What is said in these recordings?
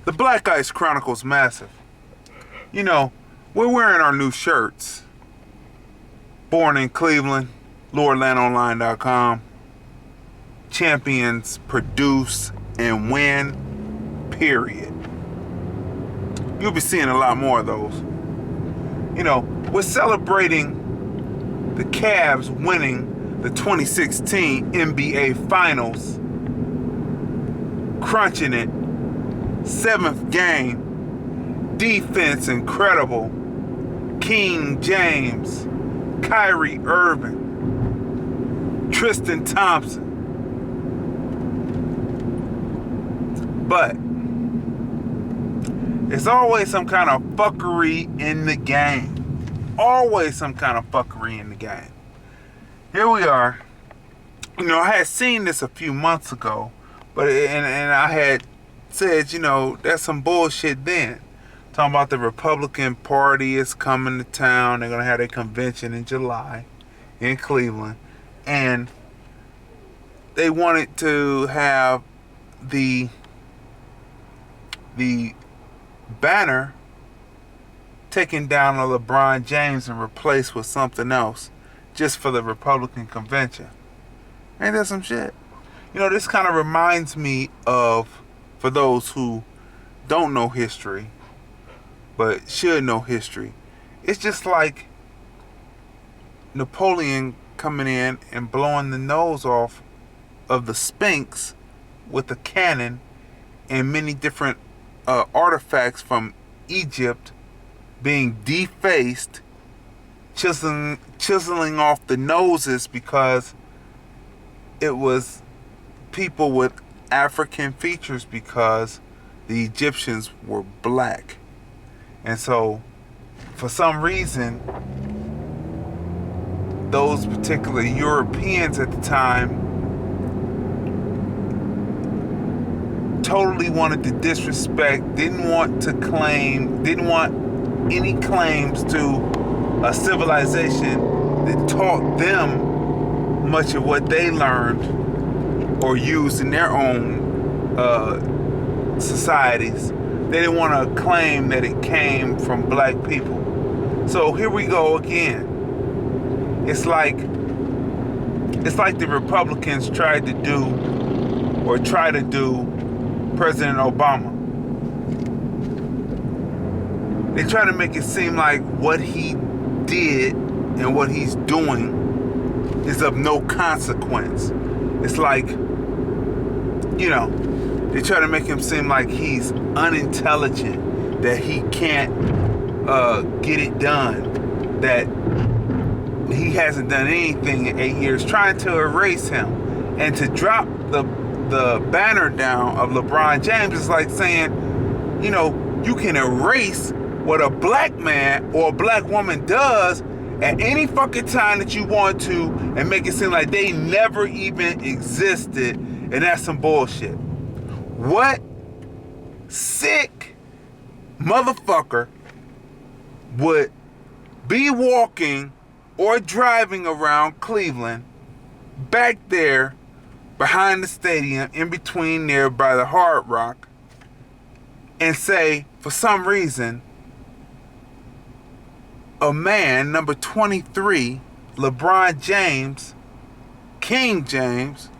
The BLKICE Chronicles massive. You know, we're wearing our new shirts. Born in Cleveland, LordlandOnline.com. Champions produce and win, period. You'll be seeing a lot more of those. You know, we're celebrating the Cavs winning the 2016 NBA Finals, crunching it, 7th game, defense incredible, King James, Kyrie Irving, Tristan Thompson. But there's always some kind of fuckery in the game. Always some kind of fuckery in the game. Here we are. You know, I had seen this a few months ago, but and I had said, you know, that's some bullshit then. Talking about the Republican Party is coming to town. They're going to have their convention in July in Cleveland. And they wanted to have the banner taken down of LeBron James and replaced with something else just for the Republican convention. Ain't that some shit? You know, this kind of reminds me of, for those who don't know history but should know history, it's just like Napoleon coming in and blowing the nose off of the Sphinx with a cannon and many different artifacts from Egypt being defaced, chiseling off the noses because it was people with African features because the Egyptians were black. And so, for some reason, those particular Europeans at the time totally wanted to disrespect, didn't want any claims to a civilization that taught them much of what they learned or used in their own societies. They didn't want to claim that it came from black people. So here we go again. It's like the Republicans try to do President Obama. They try to make it seem like what he did and what he's doing is of no consequence. It's like, you know, they try to make him seem like he's unintelligent, that he can't get it done, that he hasn't done anything in 8 years, trying to erase him. And to drop the banner down of LeBron James is like saying, you know, you can erase what a black man or a black woman does at any fucking time that you want to and make it seem like they never even existed, and that's some bullshit. What sick motherfucker would be walking or driving around Cleveland back there behind the stadium, in between there by the Hard Rock, and say, for some reason, a man, number 23, LeBron James, King James,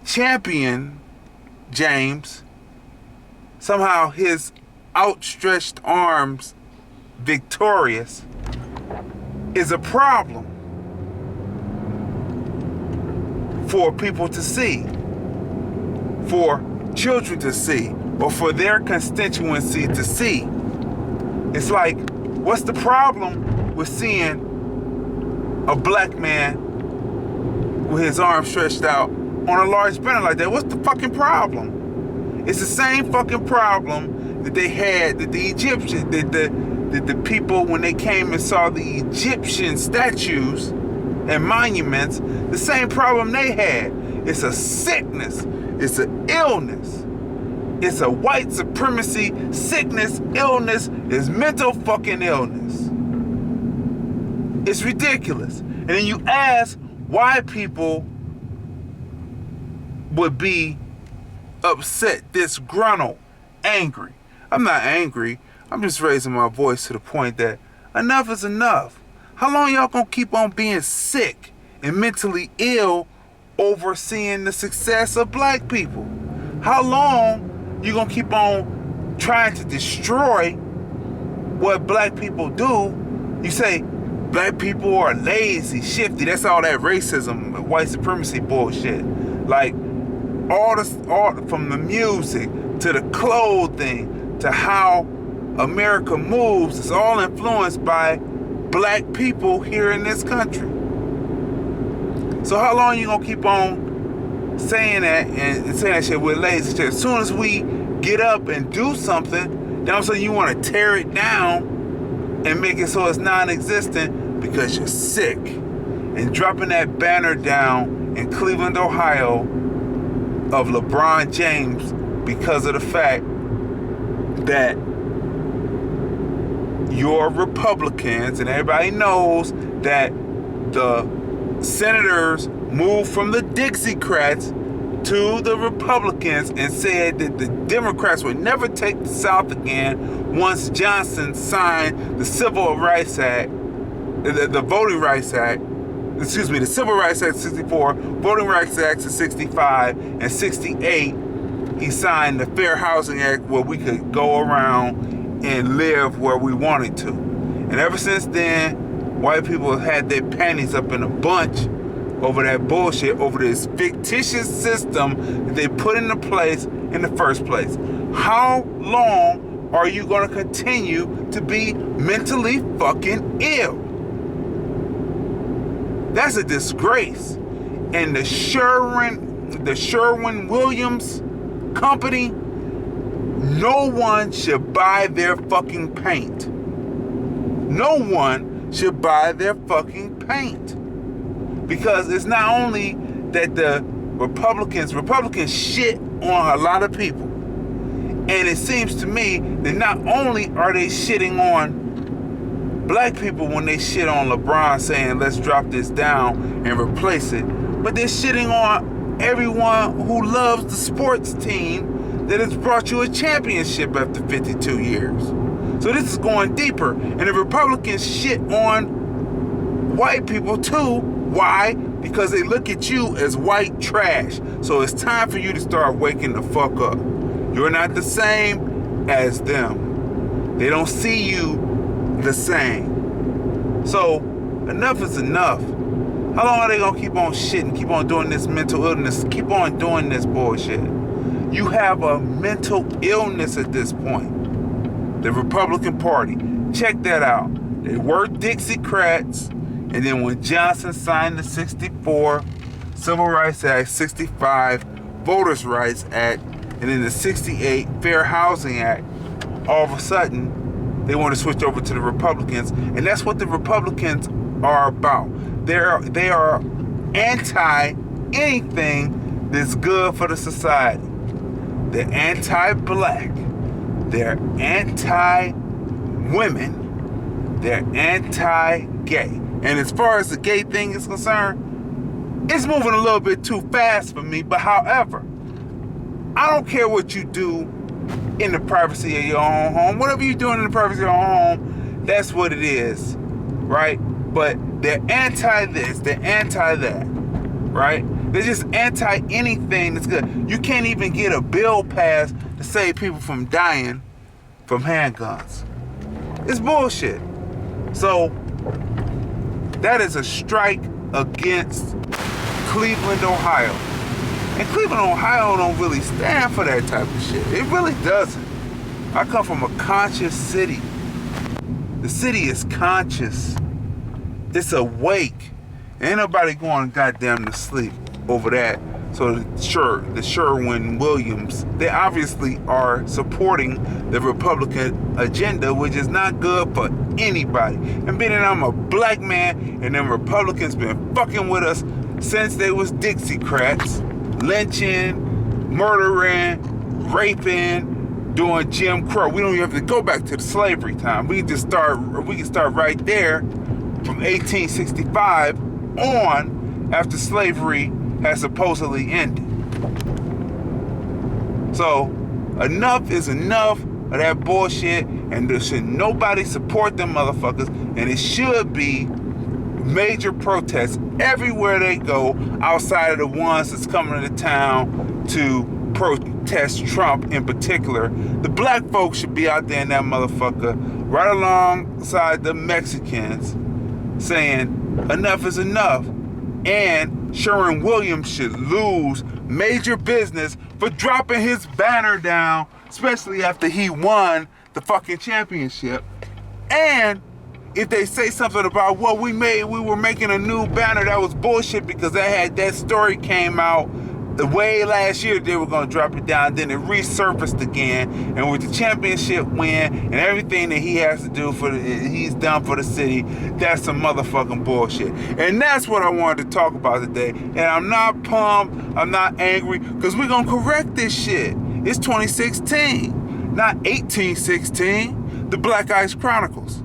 Champion James, somehow his outstretched arms victorious, is a problem for people to see, for children to see, or for their constituency to see. It's like, what's the problem with seeing a black man with his arms stretched out on a large banner like that? What's the fucking problem? It's the same fucking problem that they had, that the Egyptians, that the people, when they came and saw the Egyptian statues and monuments, the same problem they had. It's a sickness. It's an illness. It's a white supremacy sickness, illness. It's mental fucking illness. It's ridiculous. And then you ask why people would be upset, disgruntled, angry. I'm not angry. I'm just raising my voice to the point that enough is enough. How long y'all gonna keep on being sick and mentally ill over seeing the success of black people? How long you gonna keep on trying to destroy what black people do? You say black people are lazy, shifty. That's all that racism, white supremacy bullshit. Like all from the music to the clothing to how America moves, it's all influenced by black people here in this country. So how long you gonna keep on saying that and saying that shit we're lazy? As soon as we get up and do something, then all of a sudden you want to tear it down and make it so it's non-existent because you're sick. And dropping that banner down in Cleveland, Ohio of LeBron James because of the fact that your Republicans, and everybody knows that the senators moved from the Dixiecrats to the Republicans and said that the Democrats would never take the South again once Johnson signed the Civil Rights Act, the Voting Rights Act, the Civil Rights Act 64, Voting Rights Act of 65, and 68, he signed the Fair Housing Act where we could go around and live where we wanted to. And ever since then, white people have had their panties up in a bunch over that bullshit, over this fictitious system that they put into place in the first place. How long are you going to continue to be mentally fucking ill? That's a disgrace. And the Sherwin-Williams company, no one should buy their fucking paint. No one should buy their fucking paint. Because it's not only that the Republicans shit on a lot of people. And it seems to me that not only are they shitting on black people when they shit on LeBron saying let's drop this down and replace it, but they're shitting on everyone who loves the sports team that has brought you a championship after 52 years. So this is going deeper. And the Republicans shit on white people too. Why? Because they look at you as white trash. So it's time for you to start waking the fuck up. You're not the same as them. They don't see you the same. So enough is enough. How long are they gonna keep on shitting, keep on doing this mental illness, keep on doing this bullshit? You have a mental illness at this point. The Republican Party, check that out. They were Dixiecrats, and then when Johnson signed the 64 Civil Rights Act, 65 Voters' Rights Act, and then the 68 Fair Housing Act, all of a sudden they want to switch over to the Republicans, and that's what the Republicans are about. They are anti anything that's good for the society. They're anti-black. They're anti-women. They're anti-gay. And as far as the gay thing is concerned, it's moving a little bit too fast for me. But however, I don't care what you do in the privacy of your own home. Whatever you're doing in the privacy of your own home, that's what it is, right? But they're anti this, they're anti that, right? They're just anti anything that's good. You can't even get a bill passed to save people from dying from handguns. It's bullshit. So that is a strike against Cleveland, Ohio. And Cleveland, Ohio don't really stand for that type of shit. It really doesn't. I come from a conscious city. The city is conscious. It's awake. Ain't nobody going goddamn to sleep over that. So the Sherwin-Williams, they obviously are supporting the Republican agenda, which is not good for anybody. And being that I'm a black man and them Republicans been fucking with us since they was Dixiecrats, lynching, murdering, raping, doing Jim Crow. We don't even have to go back to the slavery time. We can start right there from 1865 on, after slavery has supposedly ended. So Enough is enough of that bullshit, and there should nobody support them motherfuckers, and it should be major protests everywhere they go outside of the ones that's coming to town to protest Trump in particular. The black folks should be out there in that motherfucker right alongside the Mexicans saying enough is enough. And Sherwin-Williams should lose major business for dropping his banner down, especially after he won the fucking championship. And if they say something about what we were making a new banner, that was bullshit, because that story came out the way last year they were going to drop it down, then it resurfaced again, and with the championship win and everything that he has to do he's done for the city, that's some motherfucking bullshit. And that's what I wanted to talk about today. And I'm not pumped, I'm not angry, because we're going to correct this shit. It's 2016, not 1816. The BLKICE Chronicles.